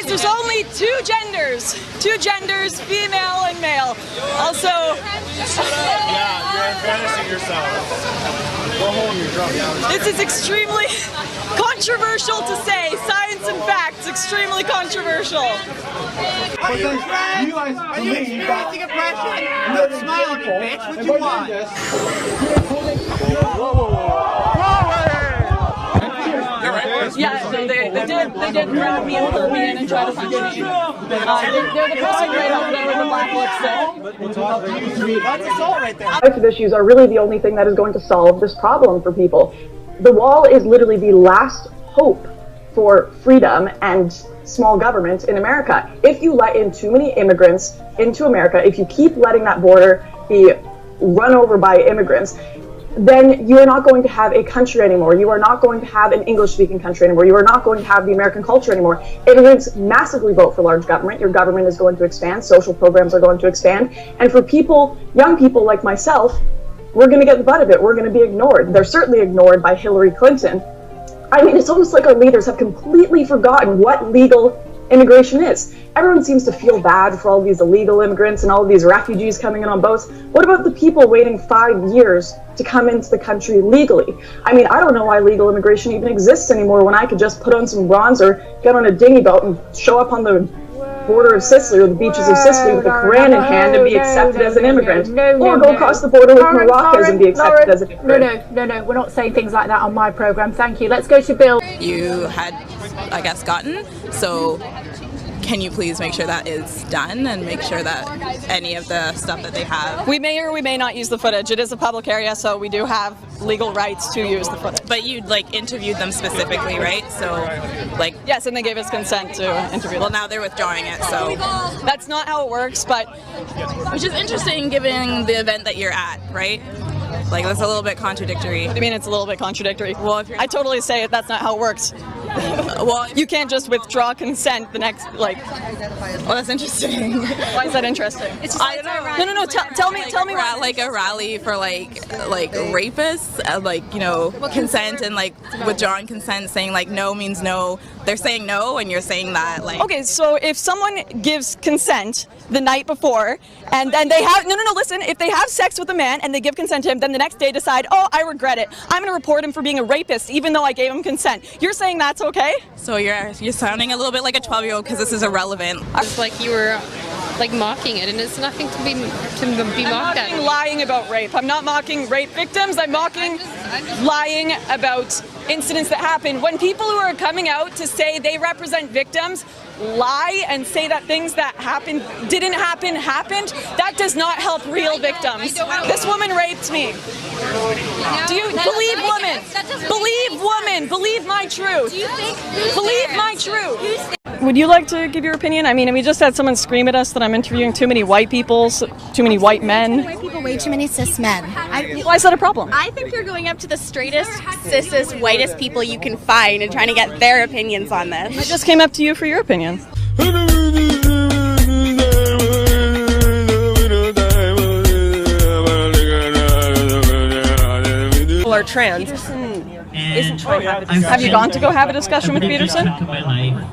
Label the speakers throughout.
Speaker 1: Because there's only two genders, female and male. Also,
Speaker 2: yeah, you're embarrassing yourself. Go home, you're drunk.
Speaker 1: This is extremely controversial to say. Science and facts, extremely controversial.
Speaker 3: Are you experiencing oppression? Smile at me, bitch. What you want?
Speaker 1: Yeah, so they did grab me and pull me in and try to punch me. They're the person right over there with the black lipstick.
Speaker 3: That's assault right there.
Speaker 4: Types of issues are really the only thing that is going to solve this problem for people. The wall is literally the last hope for freedom and small government in America. If you let in too many immigrants into America, if you keep letting that border be run over by immigrants, then you are not going to have a country anymore. You are not going to have an English-speaking country anymore. You are not going to have the American culture anymore. Immigrants massively vote for large government. Your government is going to expand. Social programs are going to expand. And for people, young people like myself, we're going to get the butt of it. We're going to be ignored. They're certainly ignored by Hillary Clinton. I mean, it's almost like our leaders have completely forgotten what legal immigration is. Everyone seems to feel bad for all these illegal immigrants and all of these refugees coming in on boats. What about the people waiting 5 years to come into the country legally? I mean, I don't know why legal immigration even exists anymore when I could just put on some bronzer, get on a dinghy boat and show up on the border of Sicily or the beaches of Sicily with a Quran in hand and be accepted as an immigrant. Or go across the border with Moroccans and be accepted as an immigrant.
Speaker 5: No, we're not saying things like that on my program. Thank you. Let's go to Bill.
Speaker 6: You had, I guess, gotten, so can you please make sure that is done and make sure that any of the stuff that they have...
Speaker 1: We may or we may not use the footage. It is a public area, so we do have legal rights to use the footage.
Speaker 6: But you interviewed them specifically, right? So
Speaker 1: yes, and they gave us consent to interview them.
Speaker 6: Well, now they're withdrawing it, so
Speaker 1: that's not how it works, but
Speaker 6: which is interesting given the event that you're at, right? Like, that's a little bit contradictory.
Speaker 1: I mean, it's a little bit contradictory.
Speaker 6: Well, if
Speaker 1: I totally say it, that's not how it works.
Speaker 6: Well,
Speaker 1: you can't just withdraw consent the next,
Speaker 6: well, that's interesting.
Speaker 1: Why is that interesting?
Speaker 6: It's just, I don't know.
Speaker 1: No, tell me what.
Speaker 6: Like a rally for like rapists, consent and withdrawing consent, saying no means no. They're saying no, and you're saying that
Speaker 1: Okay, so if someone gives consent the night before, and then they have listen, if they have sex with a man and they give consent to him, then the next day decide, oh, I regret it. I'm going to report him for being a rapist, even though I gave him consent. You're saying that's okay?
Speaker 6: So you're sounding a little bit like a 12-year-old because this is irrelevant.
Speaker 7: It's like you were mocking it, and it's nothing to be mocked at.
Speaker 1: I'm not lying about rape. I'm not mocking rape victims. I'm mocking lying about incidents that happen. When people who are coming out to say they represent victims lie and say that things that didn't happen, that does not help real victims. This woman raped me. Do you believe women? Believe woman. Believe my truth. Believe my truth. Would you like to give your opinion? I mean, we just had someone scream at us that I'm interviewing too many white people, too many white men.
Speaker 8: White people, way too many cis men.
Speaker 1: Why is that a problem?
Speaker 9: I think you're going up to the straightest, cissest, whitest people you can find and trying to get their opinions on this.
Speaker 1: I just came up to you for your opinion.
Speaker 10: People are trans. Isn't trying to have a discussion.
Speaker 1: Have you gone to go have a discussion with Peterson?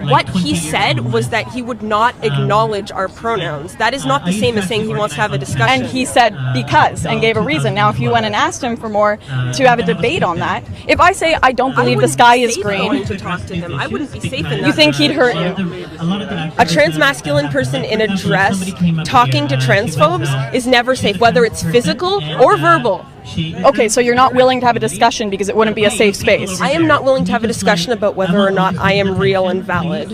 Speaker 10: What he said was that he would not acknowledge our pronouns. That is not the same as saying he wants to have a discussion.
Speaker 1: And he said because, and gave a reason. Now, if you went and asked him for more to have a debate on that, if I say I don't believe the sky is green,
Speaker 10: to talk to him, I wouldn't be safe in that.
Speaker 1: You think he'd hurt you?
Speaker 10: A transmasculine person in a dress talking to transphobes is never safe, whether it's physical or verbal.
Speaker 1: Okay, so you're not willing to have a discussion because it wouldn't be a safe space.
Speaker 10: I am not willing to have a discussion about whether or not I am real and valid.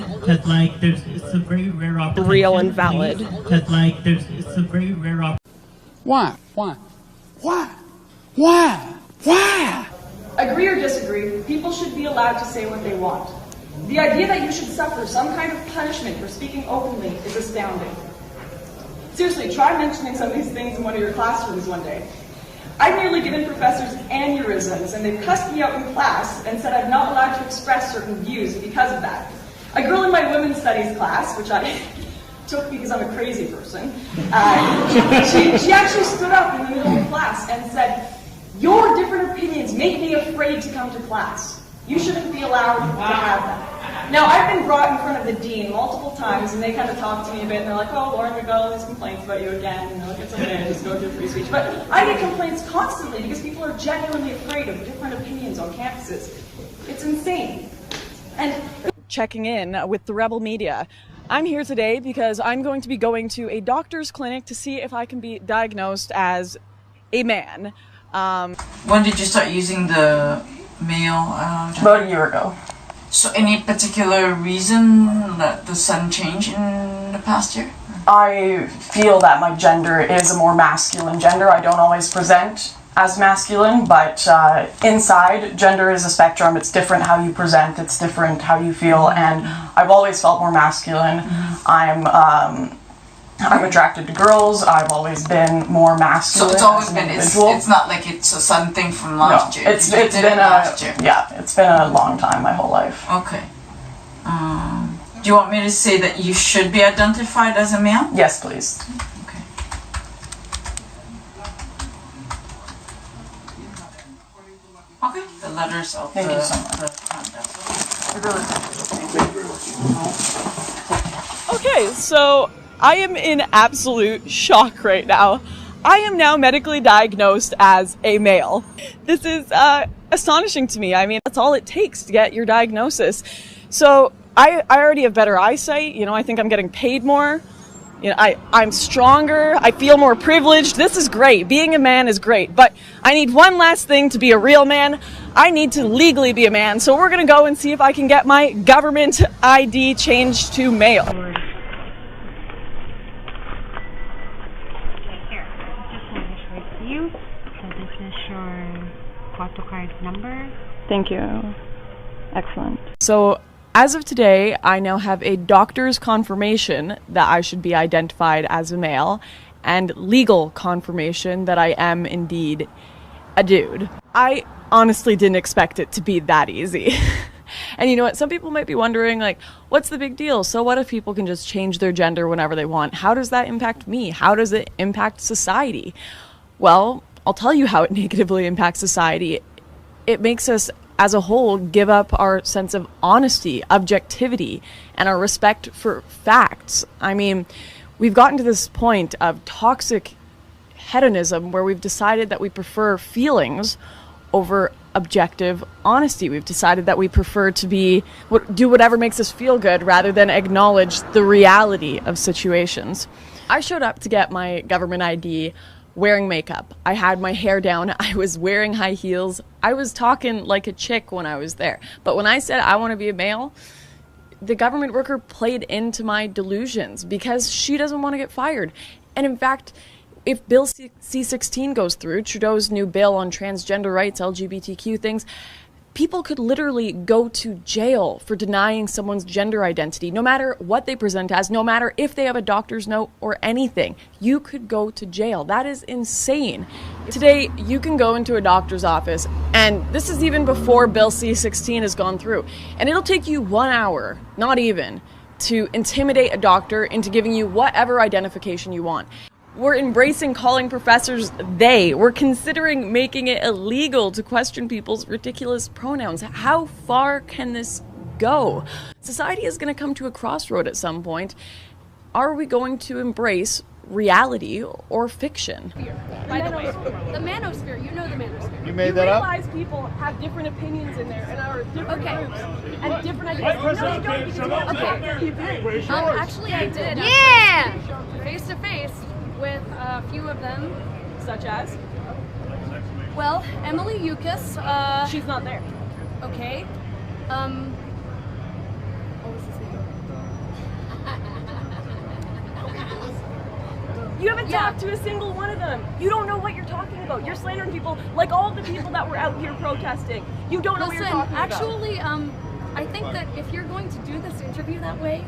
Speaker 10: Real and valid.
Speaker 11: Why?
Speaker 4: Agree or disagree, people should be allowed to say what they want. The idea that you should suffer some kind of punishment for speaking openly is astounding. Seriously, try mentioning some of these things in one of your classrooms one day. I've nearly given professors aneurysms, and they've cussed me out in class and said I'm not allowed to express certain views because of that. A girl in my women's studies class, which I took because I'm a crazy person, she actually stood up in the middle of class and said, "Your different opinions make me afraid to come to class. You shouldn't be allowed to have that."
Speaker 1: Now, I've been brought in front of the dean multiple times, and they kind of talk to me a bit, and they're like, oh, Lauren, we got all these complaints about you again, and they're like, it's okay, just go through free speech. But I get complaints constantly because people are genuinely afraid of different opinions on campuses. It's insane. And checking in with the Rebel Media. I'm here today because I'm going to be going to a doctor's clinic to see if I can be diagnosed as a man.
Speaker 8: When did you start using the male?
Speaker 4: About a year ago.
Speaker 8: So any particular reason that the sudden change in the past year?
Speaker 4: I feel that my gender is a more masculine gender. I don't always present as masculine, but inside, gender is a spectrum. It's different how you present, it's different how you feel, and I've always felt more masculine. I'm attracted to girls. I've always been more masculine.
Speaker 8: So it's always been,
Speaker 4: individual.
Speaker 8: it's not like it's a sudden thing from last year.
Speaker 4: It's been it's been a long time, my whole life.
Speaker 8: Okay. Do you want me to say that you should be identified as a male?
Speaker 4: Yes, please.
Speaker 8: Okay. Okay. The letters of
Speaker 4: Thank you so much.
Speaker 1: Okay, so I am in absolute shock right now. I am now medically diagnosed as a male. This is astonishing to me. I mean, that's all it takes to get your diagnosis. So I already have better eyesight. You know, I think I'm getting paid more. You know, I'm stronger. I feel more privileged. This is great. Being a man is great. But I need one last thing to be a real man. I need to legally be a man. So we're going to go and see if I can get my government ID changed to male.
Speaker 11: Card number.
Speaker 1: Thank you. Excellent. So as of today, I now have a doctor's confirmation that I should be identified as a male and legal confirmation that I am indeed a dude. I honestly didn't expect it to be that easy. And you know what? Some people might be wondering, like, what's the big deal? So what if people can just change their gender whenever they want? How does that impact me? How does it impact society? Well, I'll tell you how it negatively impacts society. It makes us, as a whole, give up our sense of honesty, objectivity, and our respect for facts. I mean, we've gotten to this point of toxic hedonism where we've decided that we prefer feelings over objective honesty. We've decided that we prefer to do whatever makes us feel good rather than acknowledge the reality of situations. I showed up to get my government ID wearing makeup. I had my hair down. I was wearing high heels. I was talking like a chick when I was there. But when I said I want to be a male, the government worker played into my delusions because she doesn't want to get fired. And in fact, if Bill C-16 goes through, Trudeau's new bill on transgender rights, LGBTQ things, people could literally go to jail for denying someone's gender identity, no matter what they present as, no matter if they have a doctor's note or anything. You could go to jail. That is insane. Today, you can go into a doctor's office, and this is even before Bill C-16 has gone through, and it'll take you 1 hour, not even, to intimidate a doctor into giving you whatever identification you want. We're embracing calling professors they. We're considering making it illegal to question people's ridiculous pronouns. How far can this go? Society is going to come to a crossroad at some point. Are we going to embrace reality or fiction?
Speaker 11: By the way, the manosphere, you know the manosphere.
Speaker 2: You made that up?
Speaker 1: You realize people have different opinions in there and are different groups and different ideas.
Speaker 11: Okay. Actually, I did. Yeah! Face to face with a few of them.
Speaker 1: Such as?
Speaker 11: Well, Emily Yukis.
Speaker 1: She's not there.
Speaker 11: Okay. What was his name?
Speaker 1: You haven't talked to a single one of them. You don't know what you're talking about. You're slandering people like all the people that were out here protesting. You don't know what you're talking about.
Speaker 11: Actually, I think that if you're going to do this interview that way,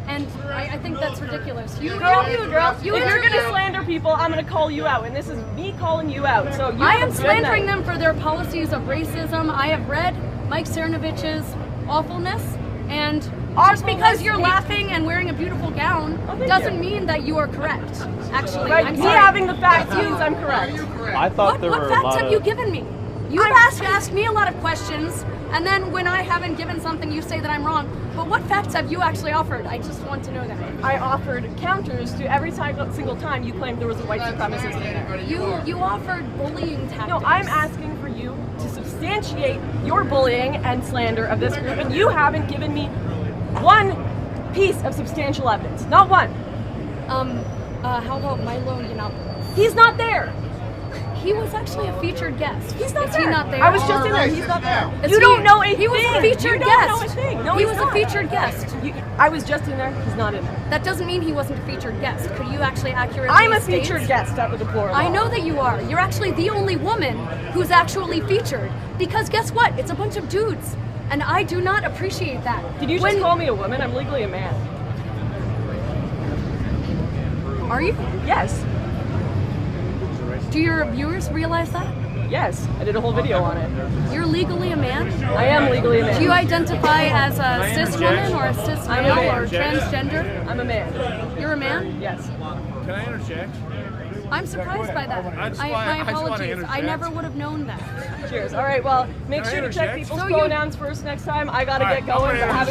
Speaker 11: and I think that's ridiculous.
Speaker 1: If you're gonna slander people, I'm gonna call you out, and this is me calling you out. So
Speaker 11: I am slandering them for their policies of racism. I have read Mike Cernovich's awfulness, and just because you're laughing and wearing a beautiful gown doesn't mean that you are correct. Actually,
Speaker 1: right? Me having the facts means I'm correct.
Speaker 2: I thought there were a lot of...
Speaker 11: What facts have you given me? You've asked me a lot of questions And then when I haven't given something, you say that I'm wrong. But what facts have you actually offered? I just want to know that.
Speaker 10: I offered counters to every single time you claimed there was a white supremacist in there.
Speaker 11: You offered bullying tactics.
Speaker 10: No, I'm asking for you to substantiate your bullying and slander of this group, and you haven't given me one piece of substantial evidence. Not one.
Speaker 11: How about Milo Yiannopoulos?
Speaker 10: He's not there.
Speaker 11: He was actually a featured guest.
Speaker 10: He's not
Speaker 11: Is
Speaker 10: there.
Speaker 11: he not there?
Speaker 10: I was just in there. He's not there.
Speaker 11: Is
Speaker 10: You
Speaker 11: he-
Speaker 10: don't know a
Speaker 11: He was
Speaker 10: thing.
Speaker 11: a featured
Speaker 10: You
Speaker 11: guest.
Speaker 10: don't know a thing. No,
Speaker 11: he
Speaker 10: he's
Speaker 11: was
Speaker 10: not.
Speaker 11: a featured guest.
Speaker 10: I was just in there. He's not in there.
Speaker 11: That doesn't mean he wasn't a featured guest. Could you actually accurately
Speaker 10: I'm a
Speaker 11: state-
Speaker 10: featured guest at the deplorable.
Speaker 11: I know that you are. You're actually the only woman who's actually featured. Because guess what? It's a bunch of dudes. And I do not appreciate that.
Speaker 10: Did you just call me a woman? I'm legally a man.
Speaker 11: Are you?
Speaker 10: Yes.
Speaker 11: Do your viewers realize that?
Speaker 10: Yes. I did a whole video on it.
Speaker 11: You're legally a man?
Speaker 10: I am legally a man.
Speaker 11: Do you identify as a cis woman or a cis
Speaker 10: I'm a
Speaker 11: male
Speaker 10: man.
Speaker 11: or transgender?
Speaker 10: I'm a man.
Speaker 11: You're a man?
Speaker 10: Yes.
Speaker 2: Can I interject?
Speaker 11: I'm surprised by that.
Speaker 2: I just
Speaker 11: My
Speaker 2: wanna
Speaker 11: apologies. I
Speaker 2: interject.
Speaker 11: never would have known that.
Speaker 10: Cheers. All right. Well, make
Speaker 2: Can I
Speaker 10: sure to check
Speaker 2: interject?
Speaker 10: people's
Speaker 11: So you-
Speaker 10: pronouns first next time. I gotta
Speaker 2: All right,
Speaker 10: get going.
Speaker 2: I'm gonna
Speaker 10: But have a